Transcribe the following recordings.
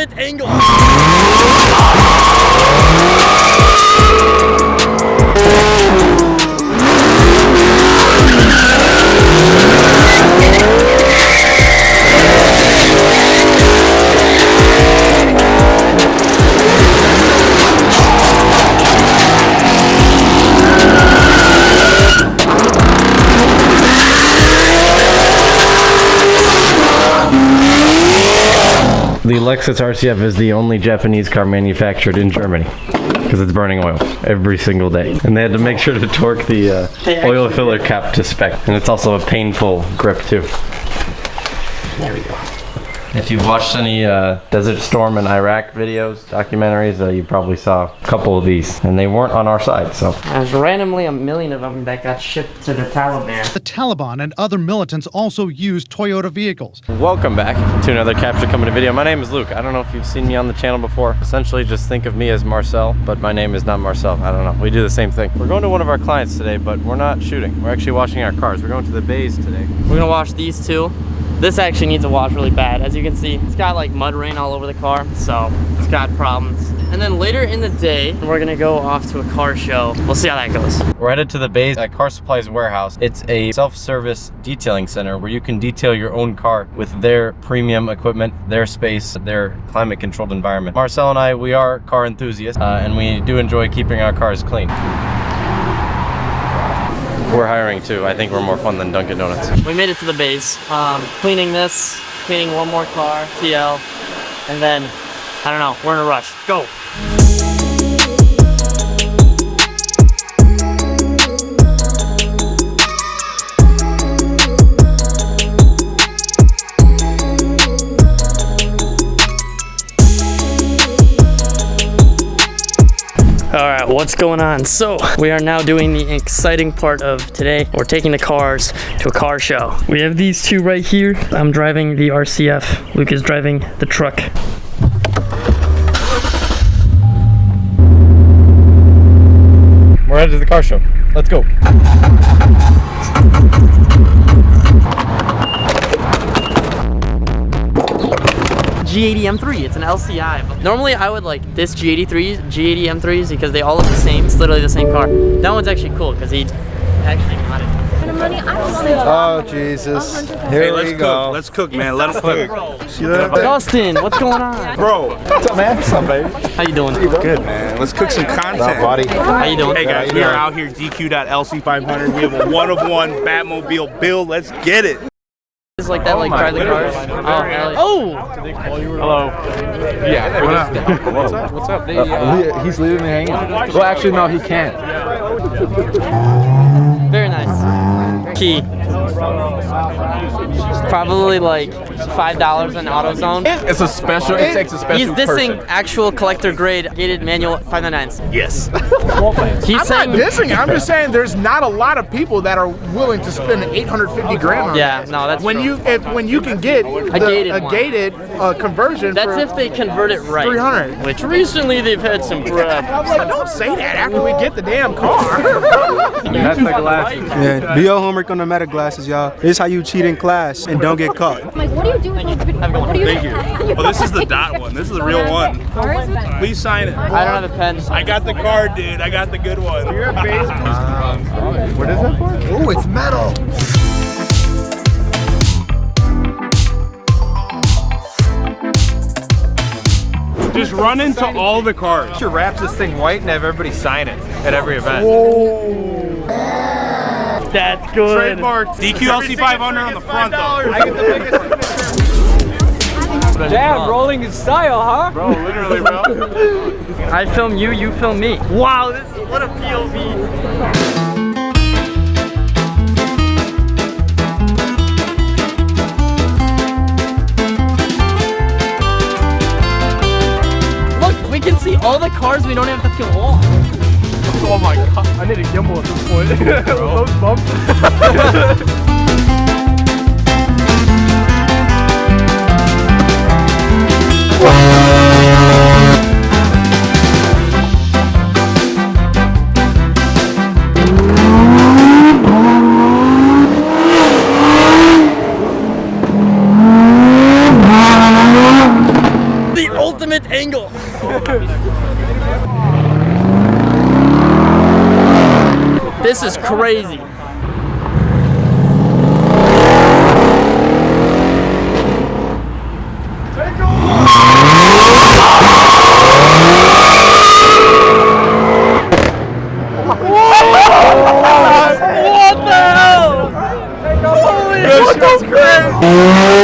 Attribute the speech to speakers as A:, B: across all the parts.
A: ultimate angle.
B: The Lexus RCF is the only Japanese car manufactured in Germany because it's burning oil every single day. And they had to make sure to torque the oil filler cap to spec. And it's also a painful grip too. There we go. If you've watched any Desert Storm in Iraq videos, documentaries, you probably saw a couple of these. And they weren't on our side, so.
A: There's randomly a million of them that got shipped to the Taliban.
C: The Taliban and other militants also used Toyota vehicles.
B: Welcome back to another CaptureCompany video. My name is Luke. I don't know if you've seen me on the channel before. Essentially, just think of me as Marcel, but my name is not Marcel. I don't know. We do the same thing. We're going to one of our clients today, but we're not shooting. We're actually washing our cars. We're going to the bays today.
A: We're gonna wash these two. This actually needs a wash really bad. As you can see, it's got like mud rain all over the car, so it's got problems. And then later in the day, we're gonna go off to a car show. We'll see how that goes.
B: We're headed to the bays at Car Supplies Warehouse. It's a self-service detailing center where you can detail your own car with their premium equipment, their space, their climate-controlled environment. Marcel and I, we are car enthusiasts, and we do enjoy keeping our cars clean. We're hiring too. I think we're more fun than Dunkin' Donuts.
A: We made it to the base. Cleaning this, cleaning one more car, TL, and then, I don't know, we're in a rush. Go! Alright, what's going on? So, we are now doing the exciting part of today. We're taking the cars to a car show. We have these two right here. I'm driving the RCF. Luke is driving the truck.
B: We're headed to the car show. Let's go.
A: G80 M3, it's an LCI. But normally I would like this G80 M3s because they all look the same. It's literally the same car. That one's actually cool because he actually got it.
D: Oh Jesus! Here we go.
E: Let's cook, man. Let us cook.
A: Dustin, what's going on?
E: Bro,
D: What's up, man? What's up, baby?
A: How you doing?
E: good, man. Let's cook some content.
D: What's up, buddy?
A: How you doing?
E: Hey guys, we are out here DQ.LC500. We have a one-of-one Batmobile build. Let's get it.
A: It's like that, like drive the cars. Oh!
F: Hello. Yeah. What's up? What's up? He's leaving me hanging. Well, actually, no, he can't.
A: Very nice. Key. Probably like $5 in AutoZone.
F: It's a special. It takes a special.
A: He's dissing actual collector grade gated manual 599s.
E: Yes.
A: He's
G: I'm
A: saying
G: not dissing. I'm just saying there's not a lot of people that are willing to spend 850 grand on
A: yeah,
G: it.
A: no, that's
G: when
A: true.
G: when you can get a gated conversion.
A: That's
G: for
A: if they convert it right.
G: 300.
A: Which recently they've had some problems.
G: Don't say that after we get the damn car.
B: That's the glass.
D: Yeah, do your homework on the meta glasses, y'all. This is how you cheat in class and don't get caught.
H: I'm like, what are you doing? What are you
E: Thank you. Oh, this is the dot one. This is the real one. Please sign it.
A: I don't have a pen.
E: I got the card, dude. I got the good one.
D: What is that for? Oh, it's metal.
E: Just run into all the cars.
F: You should wrap this thing white and have everybody sign it at every event.
A: That's good.
E: Trademark DQLC500 on the front though.
F: Damn, rolling in style, huh?
E: Bro, literally, bro.
A: I film you, you film me. Wow, this is what a POV. We can see all the cars, we don't have to feel long.
G: Oh my god, I need a gimbal at this point. Those bumps.
A: This is crazy. What the hell? Holy shit, that's crazy.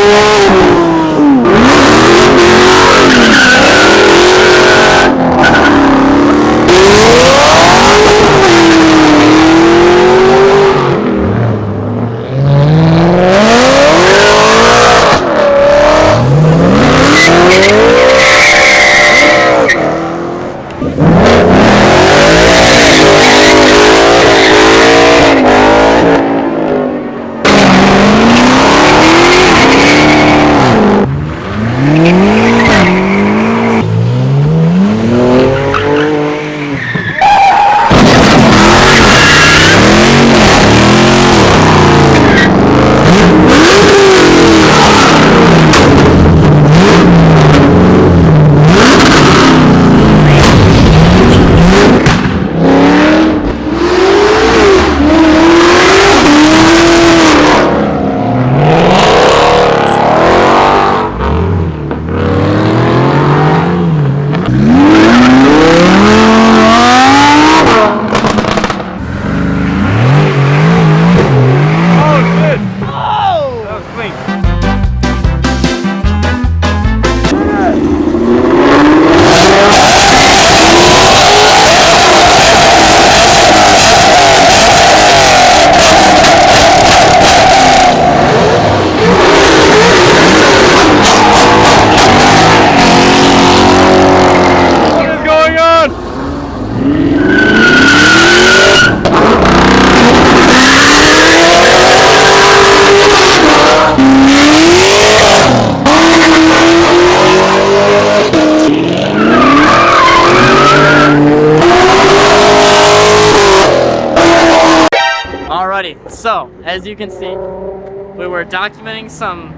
A: Alrighty, so as you can see, we were documenting some,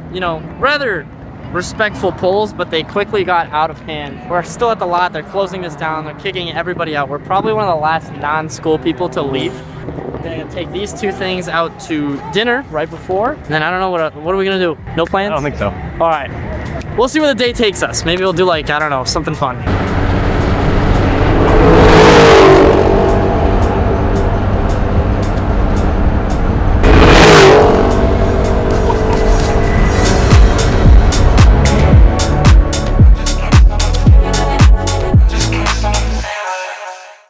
A: rather respectful pulls, but they quickly got out of hand. We're still at the lot, they're closing this down, they're kicking everybody out. We're probably one of the last non-school people to leave. We're gonna take these two things out to dinner right before, and then I don't know, what are we gonna do? No plans?
B: I don't think so.
A: Alright, we'll see where the day takes us. Maybe we'll do like, I don't know, something fun.